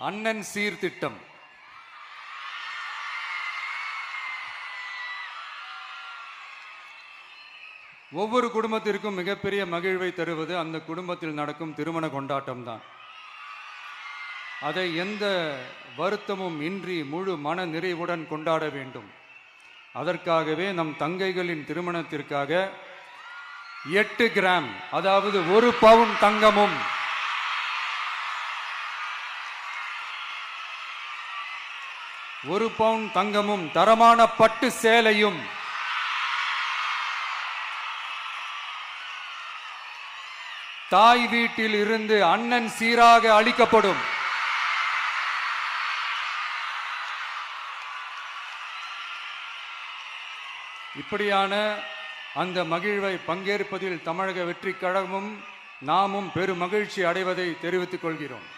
அண்ணன் சீர்திட்டம். ஒவ்வொரு குடும்பத்திற்கும் மிகப்பெரிய மகிழ்வை தருவது அந்த குடும்பத்தில் நடக்கும் திருமண கொண்டாட்டம் தான். அதை எந்த வருத்தமும் இன்றி முழு மன நிறைவுடன் கொண்டாட வேண்டும். அதற்காகவே நம் தங்கைகளின் திருமணத்திற்காக 8 கிராம், அதாவது 1 பவுன் தங்கமும் 1 பவுன் தங்கமும் தரமான பட்டு சேலையும் தாய் வீட்டில் இருந்து அண்ணன் சீராக அளிக்கப்படும். இப்படியான அந்த மகிழ்வை பங்கேற்பதில் தமிழக வெற்றிக் கழகமும் நாமும் பெரும் மகிழ்ச்சி அடைவதை தெரிவித்துக் கொள்கிறோம்.